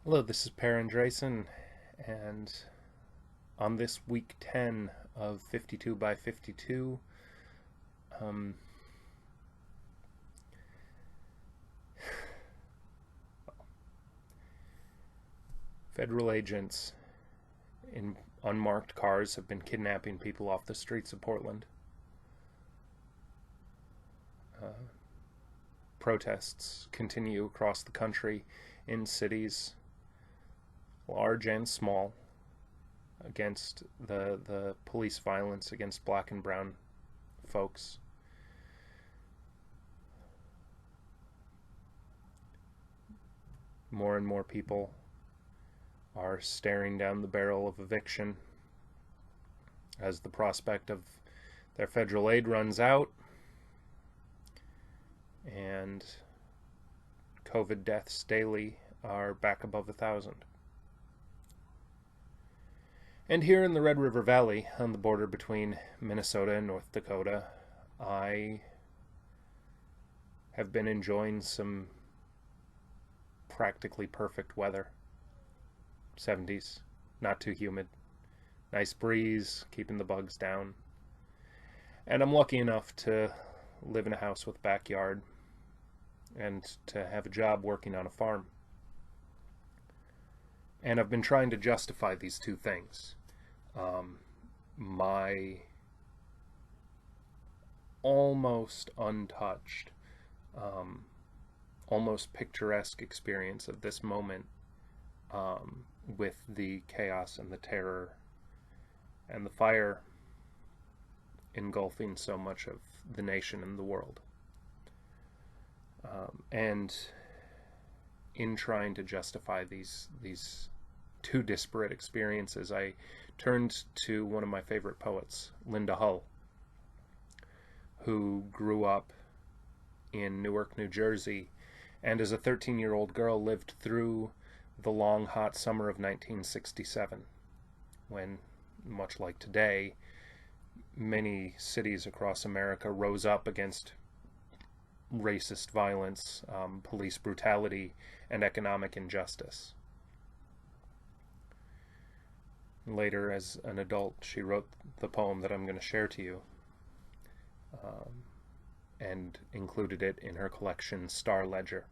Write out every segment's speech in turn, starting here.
Hello, this is Andreassen, and on this week 10 of 52 by 52, um, federal agents in unmarked cars have been kidnapping people off the streets of Portland. Uh, Protests continue across the country in cities, large and small, against the police violence against black and brown folks. More and more people are staring down the barrel of eviction as the prospect of their federal aid runs out and COVID deaths daily are back above 1,000. And here in the Red River Valley, on the border between Minnesota and North Dakota, I have been enjoying some practically perfect weather. 70s, not too humid, nice breeze, keeping the bugs down. And I'm lucky enough to live in a house with a backyard and to have a job working on a farm. And I've been trying to justify these two things. My almost untouched, almost picturesque experience of this moment with the chaos and the terror and the fire engulfing so much of the nation and the world. And in trying to justify these two disparate experiences, I turned to one of my favorite poets, Lynda, who grew up in Newark, New Jersey, and as a 13-year-old girl lived through the long, hot summer of 1967, when, much like today, many cities across America rose up against racist violence, police brutality, and economic injustice. Later, as an adult, she wrote the poem that I'm going to share to you, and included it in her collection Star Ledger.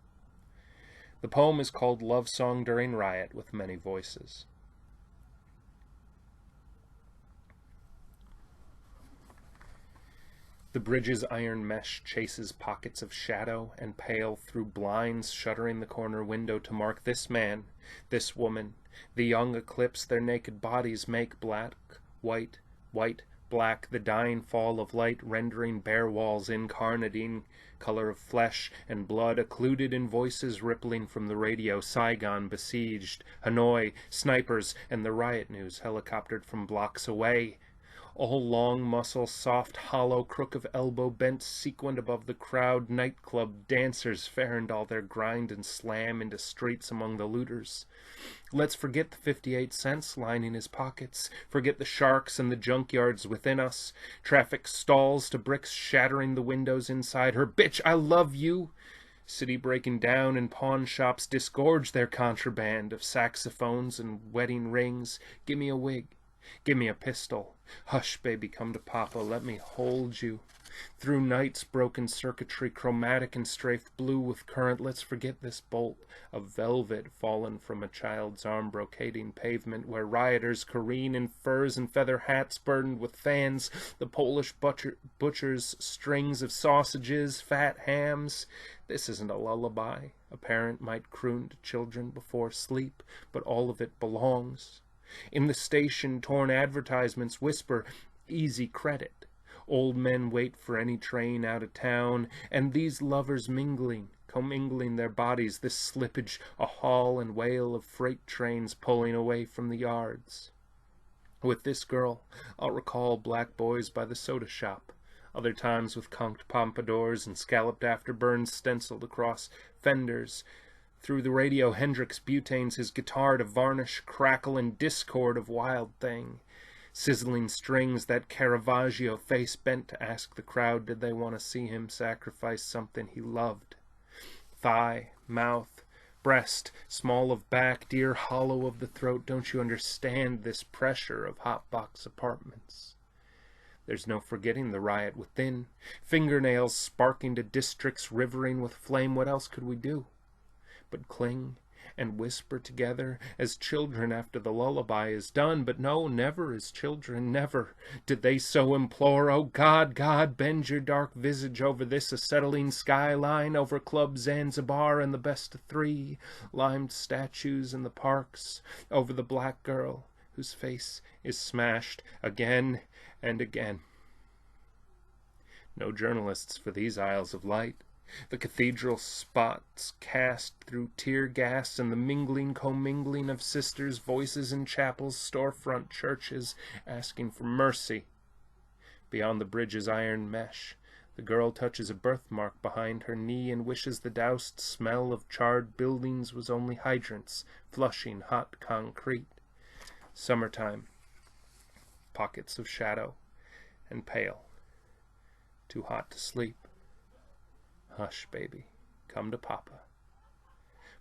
The poem is called Love Song During Riot with Many Voices. The bridge's iron mesh chases pockets of shadow and pale through blinds shuttering the corner window to mark this man, this woman. The young eclipse their naked bodies make black, white, white, black, the dying fall of light rendering bare walls incarnating color of flesh and blood, occluded in voices rippling from the radio. Saigon besieged, Hanoi, snipers, and the riot news helicoptered from blocks away. All long muscle, soft, hollow, crook of elbow bent, sequined above the crowd, nightclub dancers fair all their grind and slam into streets among the looters. Let's forget the 58 cents lining his pockets, forget the sharks and the junkyards within us, traffic stalls to bricks shattering the windows inside her. Bitch, I love you! City breaking down and pawn shops disgorge their contraband of saxophones and wedding rings. Give me a wig. Give me a pistol. Hush, baby, come to Papa, let me hold you. Through night's broken circuitry, chromatic and strafed blue with current, let's forget this bolt of velvet fallen from a child's arm, brocading pavement where rioters careen in furs and feather hats burdened with fans, the Polish butcher's strings of sausages, fat hams. This isn't a lullaby a parent might croon to children before sleep, but all of it belongs. In the station, torn advertisements whisper, easy credit. Old men wait for any train out of town, and these lovers commingling their bodies, this slippage, a haul and wail of freight trains pulling away from the yards. With this girl, I'll recall black boys by the soda shop, other times with conked pompadours and scalloped afterburns stenciled across fenders. Through the radio, Hendrix butanes his guitar to varnish crackle and discord of Wild Thing. Sizzling strings, that Caravaggio face bent to ask the crowd did they want to see him sacrifice something he loved. Thigh, mouth, breast, small of back, dear hollow of the throat. Don't you understand this pressure of hot box apartments? There's no forgetting the riot within, fingernails sparking to districts rivering with flame. What else could we do but cling and whisper together as children after the lullaby is done? But no, never as children, never did they so implore. Oh God, God, bend your dark visage over this acetylene skyline, over Club Zanzibar and the best of three, limed statues in the parks, over the black girl whose face is smashed again and again. No journalists for these Isles of Light. The cathedral spots cast through tear gas and the mingling, commingling of sisters' voices in chapels, storefront churches, asking for mercy. Beyond the bridge's iron mesh, the girl touches a birthmark behind her knee and wishes the doused smell of charred buildings was only hydrants, flushing hot concrete. Summertime. Pockets of shadow and pale. Too hot to sleep. Hush, baby, come to Papa.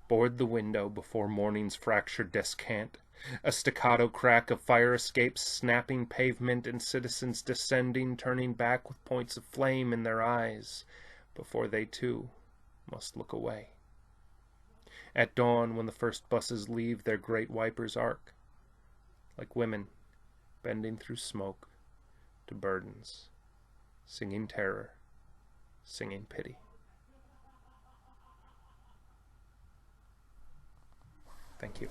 Board the window before morning's fractured descant. A staccato crack of fire escapes, snapping pavement and citizens descending, turning back with points of flame in their eyes, before they too must look away. At dawn, when the first buses leave their great wipers arc, like women bending through smoke to burdens, singing terror, singing pity. Thank you.